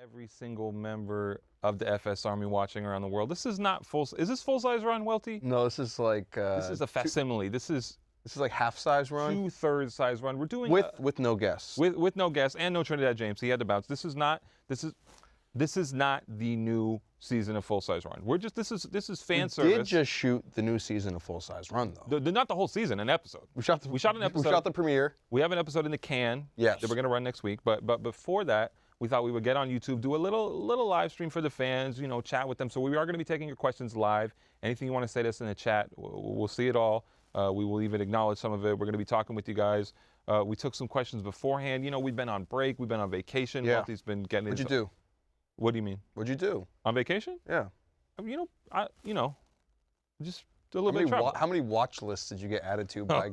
every single member of the FS Army watching around the world. This is not full. Is this full size run, Welty? No, this is like. This is a facsimile. This is like half size run. 2/3 size run. We're doing with no guests. With no guests and no Trinidad James. He had to bounce. This is not the new season of full size run. We're just this is fan service. We did just shoot the new season of full size run though. Not the whole season, an episode. We shot an episode. We shot the premiere. We have an episode in the can. Yes. That we're gonna run next week. But before that, we thought we would get on YouTube, do a little live stream for the fans, you know, chat with them. So we are going to be taking your questions live. Anything you want to say to us in the chat, we'll see it all. We will even acknowledge some of it. We're going to be talking with you guys. We took some questions beforehand. You know, we've been on break. We've been on vacation. Yeah. Welty's been getting What'd you do? What do you mean? What'd you do? On vacation? Yeah. Just a little bit of travel. How many watch lists did you get added to by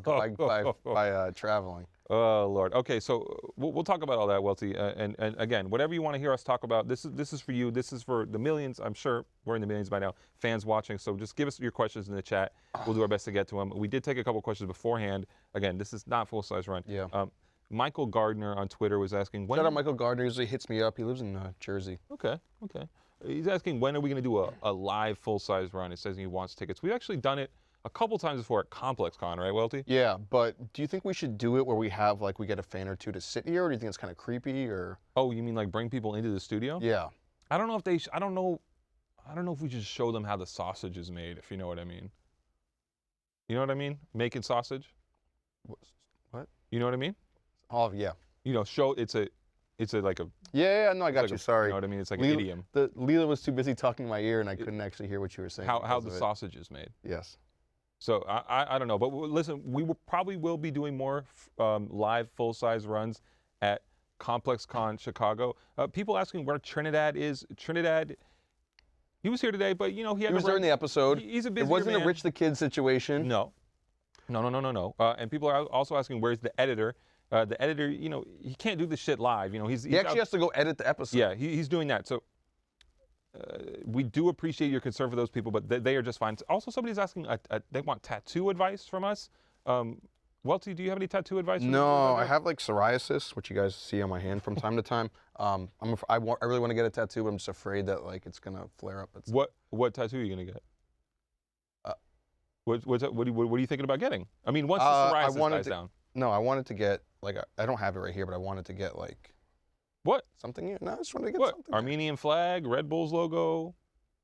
traveling? Oh Lord. Okay, so we'll talk about all that, Welty. And again, whatever you want to hear us talk about, this is for you. This is for the millions. I'm sure we're in the millions by now. Fans watching. So just give us your questions in the chat. We'll do our best to get to them. We did take a couple questions beforehand. Again, this is not full size run. Yeah. Michael Gardner on Twitter was asking. Shout out Michael Gardner. Usually hits me up. He lives in Jersey. Okay. He's asking when are we going to do a live full size run. It says he wants tickets. We've actually done it a couple times before at Complex Con, right, Welty? Yeah, but do you think we should do it where we have, like, we get a fan or two to sit here, or do you think it's kind of creepy, or? Oh, you mean like bring people into the studio? Yeah. I don't know if they, I don't know if we should show them how the sausage is made, if you know what I mean. You know what I mean? Making sausage? What? You know what I mean? Oh, yeah. You know, show, it's like a. Yeah, no, I got you, sorry. You know what I mean? It's like an idiom. Leela was too busy talking in my ear, and I couldn't actually hear what you were saying. How the sausage is made. Yes. So I don't know, but listen, we probably will be doing more live full-size runs at Complex Con Chicago. People asking where Trinidad is. Trinidad, he was here today, but you know he was during the episode. He's a busy man. It wasn't a Rich the Kid situation. No. And people are also asking where's the editor. The editor, you know, he can't do this shit live. You know, he actually has to go edit the episode. Yeah, he's doing that. So. We do appreciate your concern for those people, but they are just fine. Also, somebody's asking, they want tattoo advice from us. Welty, do you have any tattoo advice? No, I have like psoriasis, which you guys see on my hand from time to time. I really want to get a tattoo, but I'm just afraid that like it's gonna flare up. What tattoo are you gonna get? What are you thinking about getting? I mean, once the psoriasis dies down. No, I wanted to get like I don't have it right here, but I wanted to get like. What? Something here? No, I just wanted to get what? Something. Armenian flag, Red Bull's logo.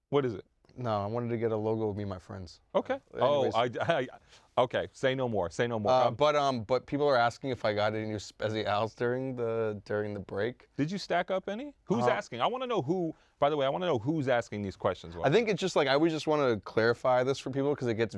What is it? No, I wanted to get a logo of me and my friends. Okay. Okay. Say no more. Say no more. But people are asking if I got any new specials during the break. Did you stack up any? Who's asking? I want to know who. By the way, I want to know who's asking these questions. I think it's just like I would just want to clarify this for people because it gets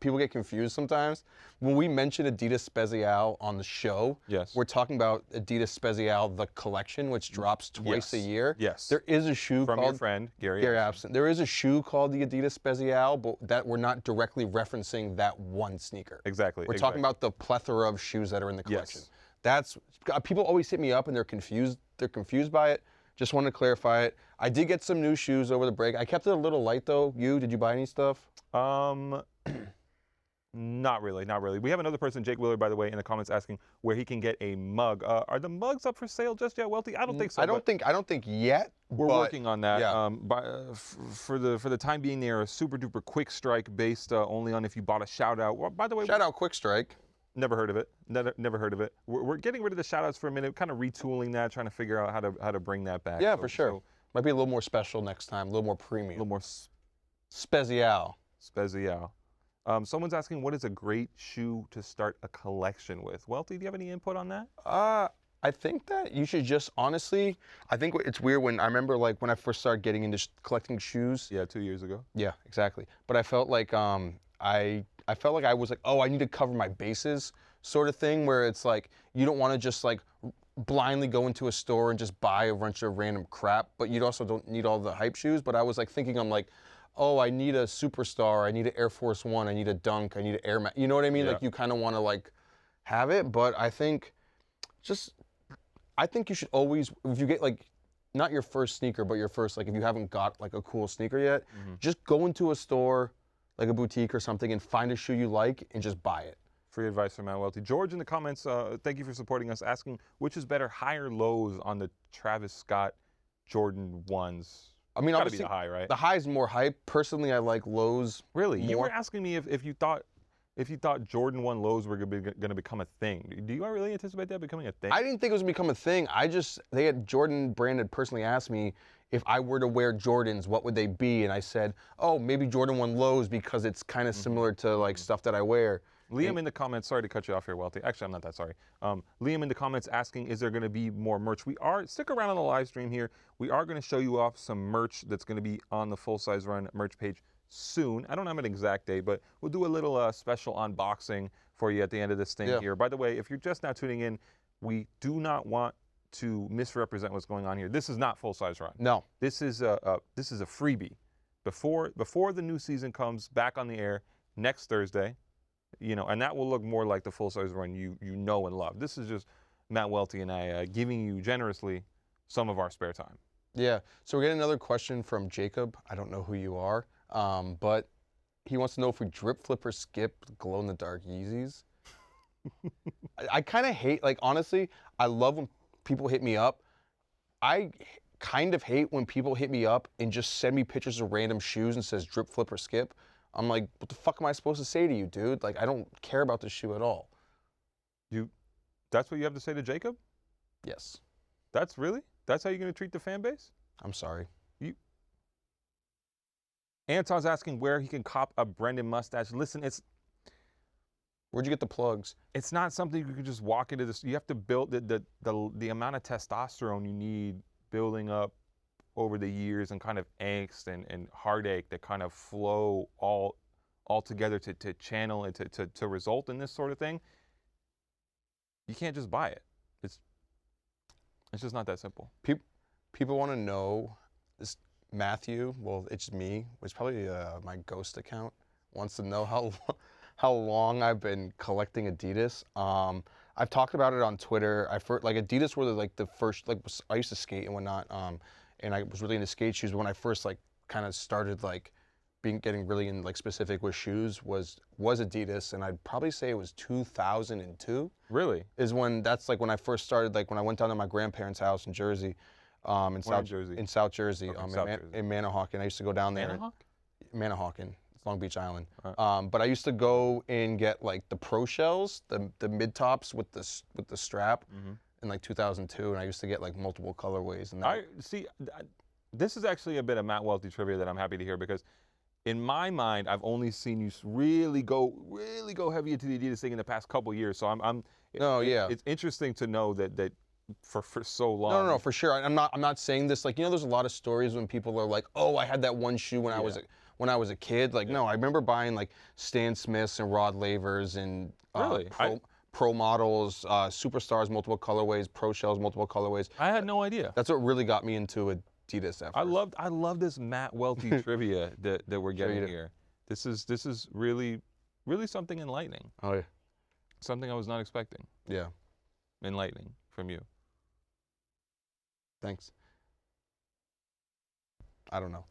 people get confused sometimes. When we mention Adidas Special on the show, yes, we're talking about Adidas Special, the collection, which drops twice a year. Yes. There is a shoe from called, your friend, Gary Absent. There is a shoe called the Adidas Special, but that we're not directly referencing that one sneaker. Exactly. We're talking about the plethora of shoes that are in the collection. Yes. That's, people always hit me up and they're confused. They're confused by it. Just want to clarify it. I did get some new shoes over the break. I kept it a little light though. Did you buy any stuff? Not really. We have another person, Jake Willard, by the way, in the comments asking where he can get a mug. Are the mugs up for sale just yet, Welty? I don't think so. I don't think yet. We're working on that. Yeah. For the time being, they are a super duper quick strike based only on if you bought a shout out. Well, by the way, shout out Quick Strike. Never heard of it. Never heard of it. We're getting rid of the shout outs for a minute, kind of retooling that, trying to figure out how to bring that back. Yeah, for sure. Might be a little more special next time, a little more premium. A little more special. Someone's asking, what is a great shoe to start a collection with? Welty, do you have any input on that? I think that you should just, honestly, I think it's weird when I remember like when I first started getting into collecting shoes. Yeah, 2 years ago. Yeah, exactly. But I felt like I felt like I was like, oh, I need to cover my bases sort of thing where it's like you don't want to just like blindly go into a store and just buy a bunch of random crap, but you also don't need all the hype shoes. But I was like thinking, I'm like, oh, I need a Superstar, I need an Air Force One, I need a Dunk, I need an Air Max. You know what I mean? Yeah. Like you kind of want to like have it, but I think you should always, if you get like, not your first sneaker, but your first, like if you haven't got like a cool sneaker yet, just go into a store, like a boutique or something and find a shoe you like and just buy it. Free advice from Matt Welty. George in the comments, thank you for supporting us, asking which is better, high or lows on the Travis Scott Jordan 1s. I mean, Gotta obviously, be the high, right? the high's more hype. Personally, I like lows Really? more. You were asking me if you thought Jordan 1 lows were going to become a thing. Do you really anticipate that becoming a thing? I didn't think it was going to become a thing. They had Jordan Brand had personally asked me if I were to wear Jordans, what would they be? And I said, oh, maybe Jordan 1 lows because it's kind of similar to like stuff that I wear. Liam in the comments, sorry to cut you off here, Welty. Actually, I'm not that sorry. Liam in the comments asking, is there going to be more merch? Stick around on the live stream here. We are going to show you off some merch that's going to be on the Full Size Run merch page soon. I don't have an exact date, but we'll do a little special unboxing for you at the end of this thing here. By the way, if you're just now tuning in, we do not want to misrepresent what's going on here. This is not Full Size Run. No. This is a freebie. Before the new season comes back on the air next Thursday, and that will look more like the Full Size Run you know and love. This is just Matt Welty and I giving you generously some of our spare time. Yeah. So we're getting another question from Jacob. I don't know who you are, but he wants to know if we drip, flip, or skip glow-in-the-dark Yeezys. I kind of hate, like, honestly, I love when people hit me up. I kind of hate when people hit me up and just send me pictures of random shoes and says drip, flip, or skip. I'm like, what the fuck am I supposed to say to you, dude? Like, I don't care about this shoe at all. That's what you have to say to Jacob? Yes. That's how you're going to treat the fan base? I'm sorry. Anton's asking where he can cop a Brendan mustache. Listen, Where'd you get the plugs? it's not something you can just walk into this. You have to build the amount of testosterone you need building up over the years, and kind of angst and heartache that kind of flow all together to channel and to result in this sort of thing. You can't just buy it. It's just not that simple. People want to know, this Matthew, well, it's me, it's probably my ghost account, wants to know how long I've been collecting Adidas. I've talked about it on Twitter. Adidas were like the first, like, I used to skate and whatnot, and I was really into skate shoes. But when I first like kind of started like getting really in like specific with shoes was Adidas, and I'd probably say it was 2002. Really? That's when I first started, like when I went down to my grandparents' house in Jersey, in South Jersey, in Manahawkin. I used to go down there. Manahawkin. It's Long Beach Island. Right. But I used to go and get like the pro shells, the mid tops with the strap. In like 2002, and I used to get like multiple colorways. And this is actually a bit of Matt Welty trivia that I'm happy to hear, because in my mind, I've only seen you really go heavy into the Adidas thing in the past couple years. So it's interesting to know that for so long. No, for sure. I'm not saying this like, there's a lot of stories when people are like, oh, I had that one shoe when I was a kid. Like, no, I remember buying like Stan Smiths and Rod Lavers and really? Pro models, superstars, multiple colorways, pro shells, multiple colorways. I had no idea. That's what really got me into Adidas at first. I love this Matt Welty trivia that we're getting here. This is really something enlightening. Oh yeah. Something I was not expecting. Yeah. Enlightening from you. Thanks. I don't know.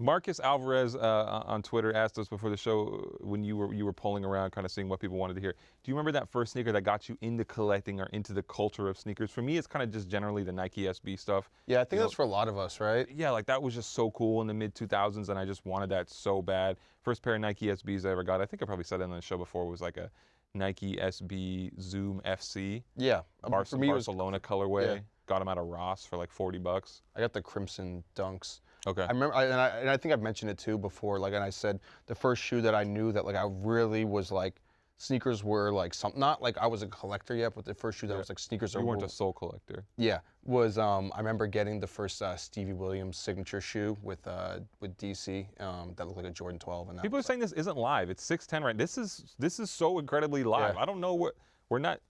Marcus Alvarez on Twitter asked us before the show, when you were polling around, kind of seeing what people wanted to hear. Do you remember that first sneaker that got you into collecting or into the culture of sneakers? For me, it's kind of just generally the Nike SB stuff. Yeah, I think that's for a lot of us, right? Yeah, like that was just so cool in the mid 2000s, and I just wanted that so bad. First pair of Nike SBs I ever got, I think I probably said that on the show before, was like a Nike SB Zoom FC. Yeah, for me, Barcelona colorway. Yeah. Got them out of Ross for like $40. I got the Crimson Dunks. Okay. I remember, and I think I've mentioned it too before. Like, and I said the first shoe that I knew that like I really was like, sneakers were like something. Not like I was a collector yet, but the first shoe that was like sneakers. You weren't a soul collector. Yeah, was I remember getting the first Stevie Williams signature shoe with DC that looked like a Jordan 12. And people are saying this isn't live. It's 6:10 right. This is so incredibly live. Yeah. I don't know what we're not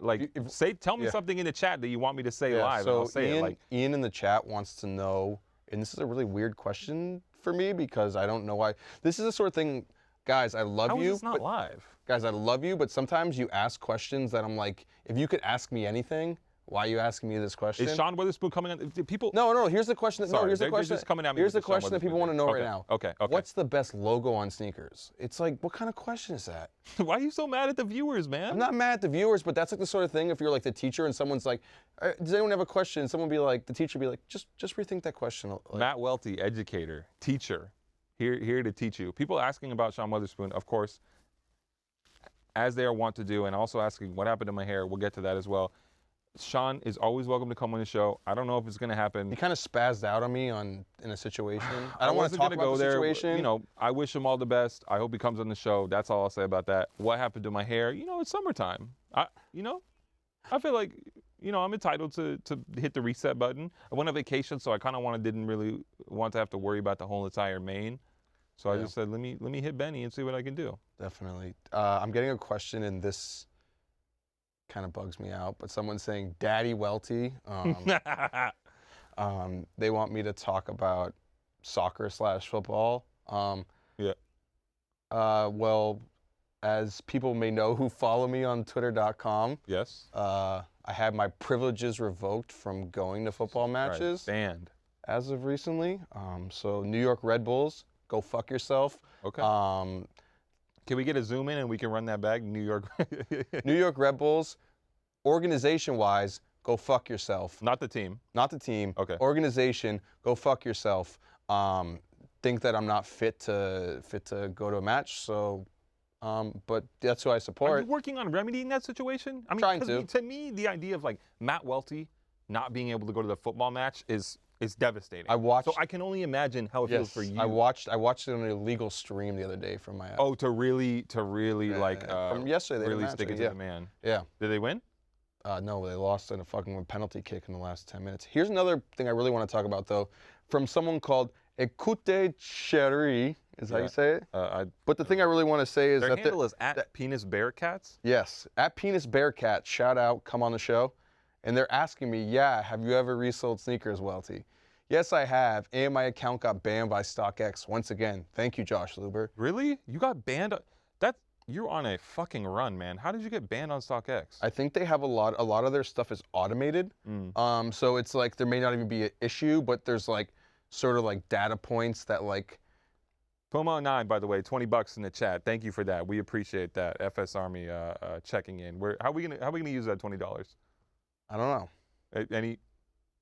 like tell me something in the chat that you want me to say live. So and I'll say it. Ian in the chat wants to know. And this is a really weird question for me because I don't know why. This is the sort of thing, guys, I love you. How is this not live? Guys, I love you, but sometimes you ask questions that I'm like, if you could ask me anything, Why are you asking me this question? Is Sean Witherspoon coming on? People. No. Here's the question. Sorry, here's the they're question. just coming at me Here's with the the Sean question that people Witherspoon want to know thing. right now. Okay. What's the best logo on sneakers? It's like, what kind of question is that? Why are you so mad at the viewers, man? I'm not mad at the viewers, but that's like the sort of thing. If you're like the teacher and someone's like, "Does anyone have a question?" And someone be like, the teacher be like, just rethink that question. Like, Matt Welty, educator, teacher, here to teach you. People asking about Sean Witherspoon, of course, as they are wont to do, and also asking what happened to my hair. We'll get to that as well. Sean is always welcome to come on the show. I don't know if it's going to happen. he kind of spazzed out on me in a situation. I don't want to wasn't talk gonna about go the there. situation. You know, I wish him all the best. I hope he comes on the show. That's all I'll say about that. What happened to my hair? You know, it's summertime. I feel like, I'm entitled to hit the reset button. I went on vacation, so I kind of didn't really want to have to worry about the whole entire mane. So I just said, let me hit Benny and see what I can do. Definitely. I'm getting a question, and this kind of bugs me out, but someone's saying, Daddy Welty. They want me to talk about soccer/football. Yeah. Well, as people may know who follow me on Twitter.com, Yes. I had my privileges revoked from going to football matches Banned. as of recently. So New York Red Bulls, go fuck yourself. Okay. Can we get a zoom in and we can run that back? New York. New York Red Bulls, organization-wise, go fuck yourself. Not the team. Not the team. Okay. Organization, go fuck yourself. Think that I'm not fit to go to a match. So, but that's who I Are support. you working on remedying that situation? I mean, Trying 'cause to. To me, the idea of like Matt Welty not being able to go to the football match is devastating. I watched. So I can only imagine how it feels for you. I watched it on an illegal stream the other day from my. Oh, to really like from yesterday. They really didn't stick it match to the man. Yeah. Did they win? No, they lost in a fucking penalty kick in the last 10 minutes. Here's another thing I really want to talk about, though, from someone called Écoute Chérie, is how you say it? But the thing I really want to say is Their that handle is at Penis Bearcats. yes, at Penis Bearcat, shout out, come on the show. And they're asking me, yeah, have you ever resold sneakers, Welty? Yes, I have, and my account got banned by StockX. Once again, thank you, Josh Luber. Really? You got banned? You're on a fucking run, man. How did you get banned on StockX? I think they have a lot of their stuff is automated. So it's like there may not even be an issue, but there's like sort of like data points that like. Puma9, by the way, $20 in the chat. Thank you for that. We appreciate that. FS Army checking in. How are we gonna use that $20? I don't know.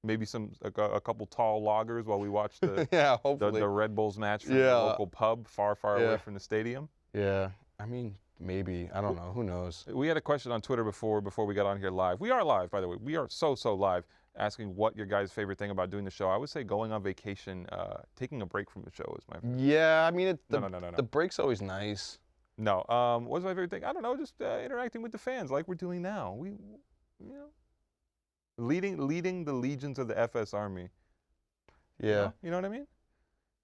Maybe a couple tall loggers while we watch the Yeah, hopefully. the Red Bulls match from the local pub far away from the stadium. Yeah, I mean, maybe. I don't know. Who knows? We had a question on Twitter before we got on here live. We are live, by the way. We are so live, asking what your guys' favorite thing about doing the show. I would say going on vacation, taking a break from the show is my favorite. Yeah, I mean, No. The break's always nice. No. What's my favorite thing? I don't know. Just interacting with the fans like we're doing now. Leading the legions of the FS Army. Yeah. You know what I mean?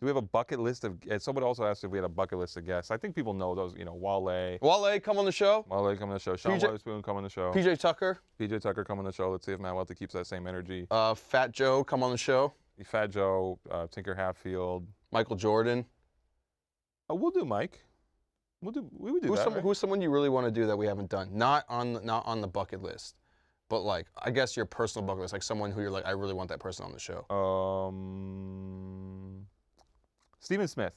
Do we have a bucket list of? Someone also asked if we had a bucket list of guests. I think people know those. Wale. Wale, come on the show. Wale, come on the show. Sean PJ Witherspoon, come on the show. PJ Tucker. PJ Tucker, come on the show. Let's see if Matt Welty keeps that same energy. Fat Joe, come on the show. Fat Joe, Tinker Hatfield. Michael Jordan. We'll do Mike. We would do that. Right? Who's someone you really want to do that we haven't done? Not on the bucket list, but like I guess your personal bucket list, like someone who you're like, I really want that person on the show. Stephen Smith.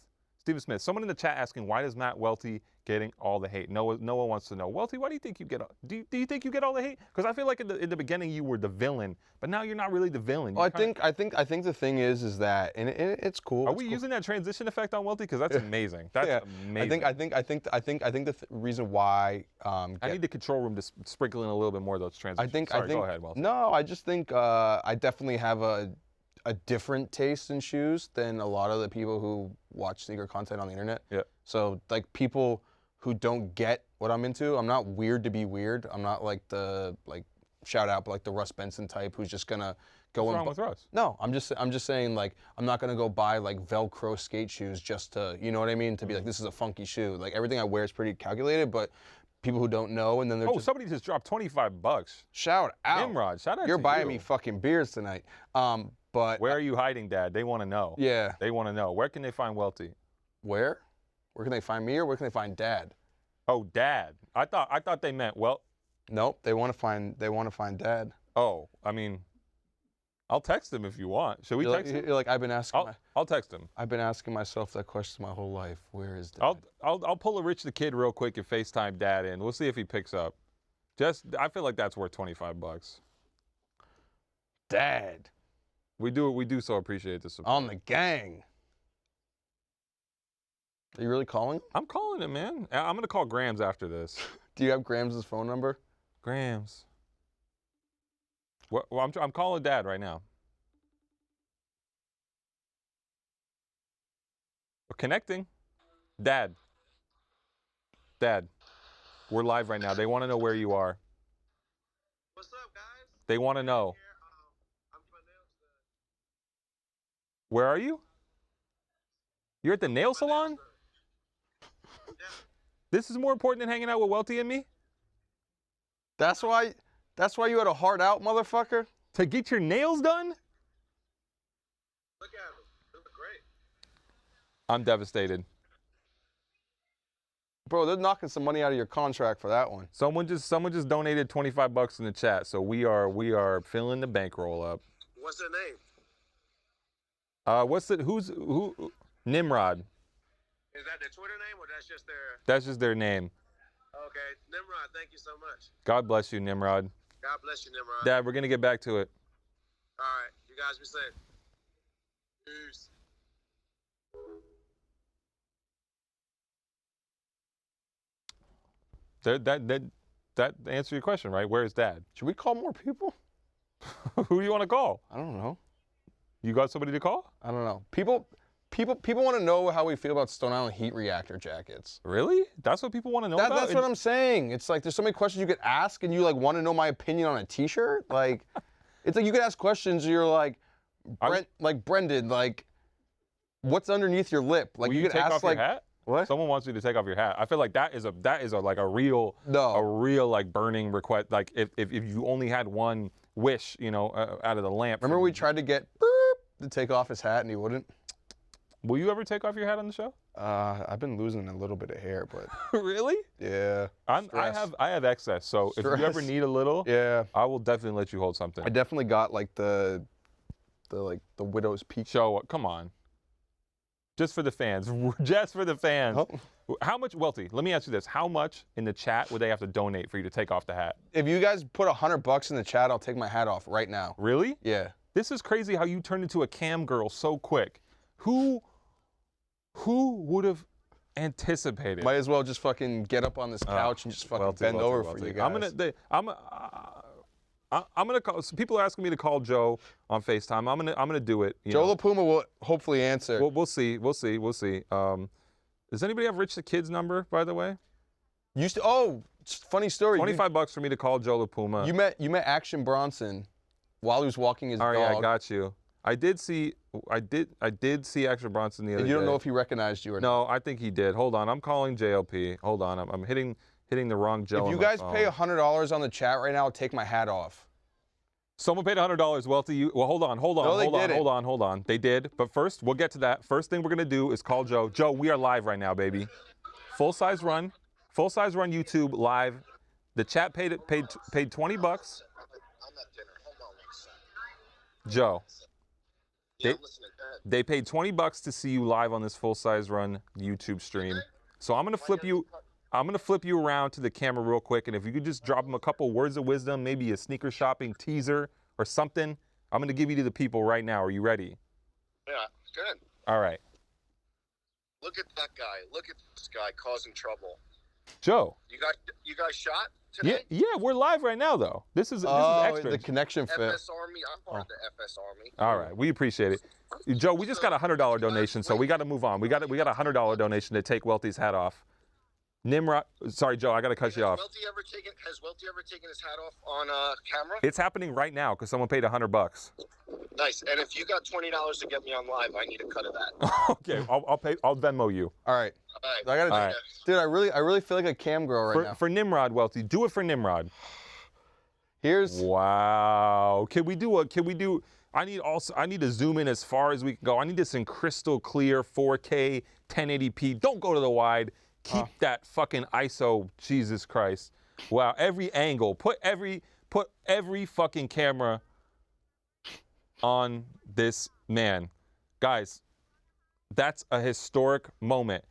Someone in the chat asking, why does Matt Welty getting all the hate? Noah wants to know. Welty, why do you think you get? Do you think you get all the hate? Because I feel like in the beginning you were the villain, but now you're not really the villain. Well, I think the thing is that, and it's cool. Are we using that transition effect on Welty? Because that's amazing. That's amazing. I think the reason why. I need the control room to sprinkle in a little bit more of those transitions. Sorry, go ahead, Welty. No, I just think I definitely have a different taste in shoes than a lot of the people who watch sneaker content on the internet. Yeah. So like people who don't get what I'm into, I'm not weird to be weird. I'm not like the shout out like the Russ Benson type who's just gonna go. What's wrong with Russ? No, I'm just saying like I'm not gonna go buy like Velcro skate shoes just to, you know what I mean, to be like this is a funky shoe. Like everything I wear is pretty calculated, but people who don't know and then they're somebody just dropped $25. Shout out. Nimrod, shout out. You're to buying you. me fucking beers tonight. But where are you hiding, Dad? They want to know. Yeah. They want to know. Where can they find Welty? Where? Where can they find me or where can they find Dad? Oh, Dad. I thought they meant Nope. They want to find Dad. Oh, I mean, I'll text him if you want. Should we text him? You're like, I've been asking. I'll text him. I've been asking myself that question my whole life. Where is Dad? I'll pull a Rich the Kid real quick and FaceTime Dad in. We'll see if he picks up. I feel like that's worth $25. Dad. We do so appreciate the support. On the gang. Are you really calling? I'm calling him, man. I'm gonna call Grams after this. Do you have Grams' phone number? Grams. Well, I'm calling Dad right now. We're connecting. Dad. We're live right now. They want to know where you are. What's up, guys? They want to know. I'm doing nails today. Where are you? You're at the nail salon? Yeah. This is more important than hanging out with Welty and me? That's why you had a heart out, motherfucker? To get your nails done? Look at them. They look great. I'm devastated. Bro, they're knocking some money out of your contract for that one. Someone just donated $25 in the chat, so we are filling the bankroll up. What's their name? Who? Nimrod. Is that their Twitter name or that's just their... That's just their name. Okay. Nimrod, thank you so much. God bless you, Nimrod. God bless you, Nimrod. Dad, we're gonna get back to it. All right. You guys be safe. Peace. That answers your question, right? Where's Dad? Should we call more people? Who do you want to call? I don't know. You got somebody to call? I don't know. People want to know how we feel about Stone Island heat reactor jackets. Really? That's what people want to know about? That's what I'm saying. It's like there's so many questions you could ask, and you like want to know my opinion on a T-shirt. Like, it's like you could ask questions. You're like, Brendan, like, what's underneath your lip? Like, Will you you could take ask off like, your hat? what? Someone wants you to take off your hat. I feel like that is like a real No. like burning request. Like if you only had one wish, out of the lamp. Remember we tried to get Boop to take off his hat and he wouldn't? Will you ever take off your hat on the show? I've been losing a little bit of hair, but Really? yeah. I have excess. So if you ever need a little, Yeah. I will definitely let you hold something. I definitely got like the widow's peak. Show up. Come on. Just for the fans. Just for the fans. Oh. How much, Welty, let me ask you this. How much in the chat would they have to donate for you to take off the hat? If you guys put $100 in the chat, I'll take my hat off right now. Really? Yeah. This is crazy how you turned into a cam girl so quick. Who would have anticipated? Might as well just fucking get up on this couch and just fucking bend over for you guys. I'm gonna call. So people are asking me to call Joe on FaceTime. I'm gonna do it. Joe LaPuma will hopefully answer. We'll see. Does anybody have Rich the Kid's number, by the way? Funny story. $25 for me to call Joe LaPuma. You met Action Bronson while he was walking his dog. All right, I got you. I did see Action Bronson the other day. And you don't know if he recognized you or not. No, I think he did. Hold on, I'm calling JLP. Hold on, I'm hitting the wrong Joe. If you guys pay $100 on the chat right now, I'll take my hat off. Someone paid $100. Welty, well, hold on. They did, but first, we'll get to that. First thing we're gonna do is call Joe. Joe, we are live right now, baby. Full size run YouTube live. The chat paid $20. I'm at dinner. Hold on one second. Joe, Yeah, I'm listening. Go ahead. they paid $20 to see you live on this full size run YouTube stream. So I'm gonna flip you around to the camera real quick, and if you could just drop them a couple words of wisdom, maybe a sneaker shopping teaser or something, I'm gonna give you to the people right now. Are you ready? Yeah, good. All right. Look at that guy. Look at this guy causing trouble. Joe. You guys shot today? Yeah, we're live right now though. This is extra. The connection fit. FS Army. I'm part of the FS Army. All right, we appreciate it. Joe, we just got a $100 donation, so we got to move on. We got a $100 donation to take Welty's hat off. Nimrod, sorry, Joe, I got to cut you off. Has Welty ever taken his hat off on camera? It's happening right now because someone paid $100. Nice. And if you got $20 to get me on live, I need a cut of that. Okay, I'll Venmo you. All right. All right. I gotta, All right. Dude, I really feel like a cam girl right now. For Nimrod, Welty, do it for Nimrod. Here's. Wow. Can we do? I need to zoom in as far as we can go. I need this in crystal clear 4K 1080p. Don't go to the wide. Keep that fucking ISO. Jesus Christ. Wow, every angle, put every fucking camera on this man. Guys, that's a historic moment.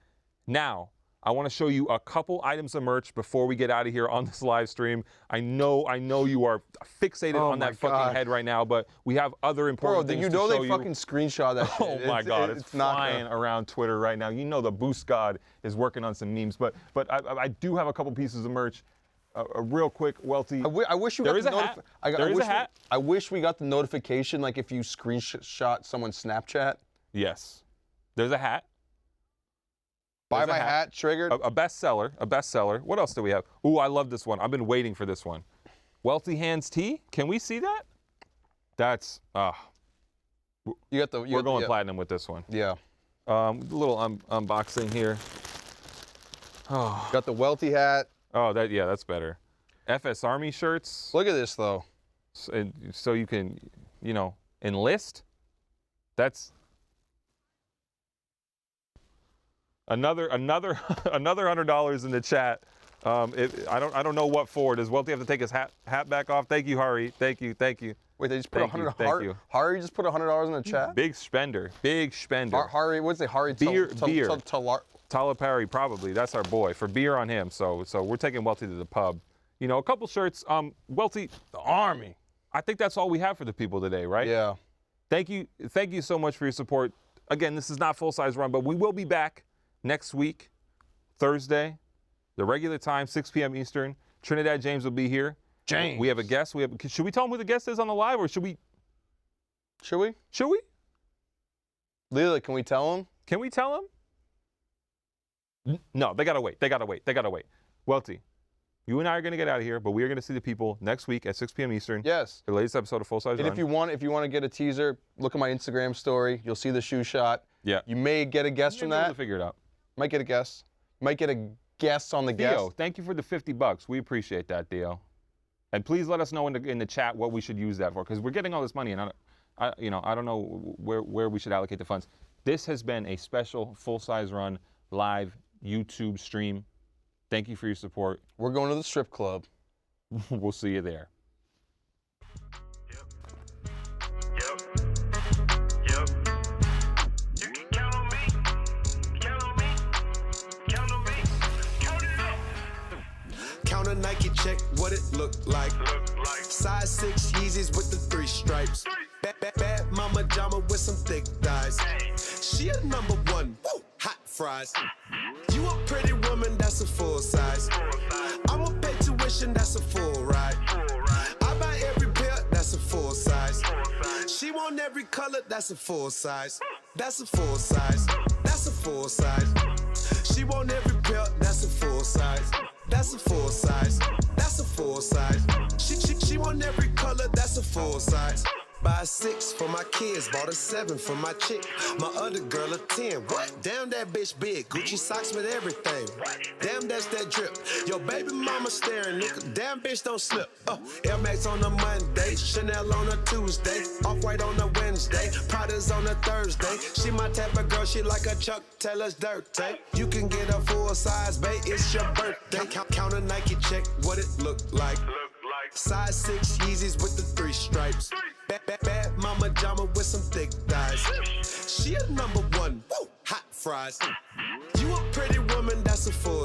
Now, I want to show you a couple items of merch before we get out of here on this live stream. I know you are fixated on that fucking head right now, but we have other important things to show you. Bro, you know they fucking screenshot that shit. Oh my God, it's flying around Twitter right now. You know the Boost God is working on some memes, but I do have a couple pieces of merch. Real quick, Welty. I wish you got the hat. There is a hat. I wish we got the notification like if you screenshot someone's Snapchat. Yes. There's a hat. Buy my hat, triggered. A bestseller. What else do we have? Ooh, I love this one. I've been waiting for this one. Welty Hands Tee. Can we see that? That's We're going platinum with this one. Yeah. Little unboxing here. Oh. Got the Welty hat. Oh, that's better. FS Army shirts. Look at this though. So you can, enlist. That's another $100 in the chat. I don't know what for. Does Welty have to take his hat back off? Thank you, Hari. Thank you. Wait, they just put $100. Hari just put $100 in the chat. Big spender. Hari, what's it? Hari beer. Talapari, probably. That's our boy for beer on him. So we're taking Welty to the pub. A couple shirts. Welty, the Army. I think that's all we have for the people today, right? Yeah. Thank you so much for your support. Again, this is not Full Size Run, but we will be back next week, Thursday, the regular time, 6 p.m. Eastern. Trinidad James will be here. James. We have a guest. Should we tell him who the guest is on the live, or should we? Should we? Leela, can we tell him? Can we tell him? No, they gotta wait. Welty, you and I are gonna get out of here, but we are gonna see the people next week at 6 p.m. Eastern. Yes. The latest episode of Full Size Run. And if you want to get a teaser, look at my Instagram story. You'll see the shoe shot. Yeah. You may get a guess from that. To figure it out. Might get a guess. Might get a guess on the guess. Theo, thank you for the $50. We appreciate that, Theo. And please let us know in the chat what we should use that for, because we're getting all this money, and I don't know where we should allocate the funds. This has been a special Full Size Run live YouTube stream. Thank you for your support. We're going to the strip club. We'll see you there. Count a Nike, check what it look like. Size 6 Yeezys with the 3 stripes. Bad mama jama with some thick thighs. She a number 1, woo, hot fries. You a pretty woman, that's a full size. I'ma pay tuition, that's a full ride. I buy every pair, that's a full size. She want every color, that's a full size. That's a full size. That's a full size. She want every pair, that's a full size. That's a full size. That's a full size. She want every color, that's a full size. Buy a 6 for my kids, bought a 7 for my chick. My other girl a 10. What? Damn, that bitch big. Gucci socks with everything. Damn, that's that drip. Your baby mama staring, nigga. Damn, bitch, don't slip. Air Max on a Monday, Chanel on a Tuesday, Off-White on a Wednesday, Prada's on a Thursday. She my type of girl, she like a Chuck Taylor's dirty. You can get a full size, babe, it's your birthday. Count a Nike, check what it look like. Size 6 Yeezys with the 3 stripes. Bad mama jama with some thick thighs. She a number 1, woo, hot fries. You a pretty woman, that's a full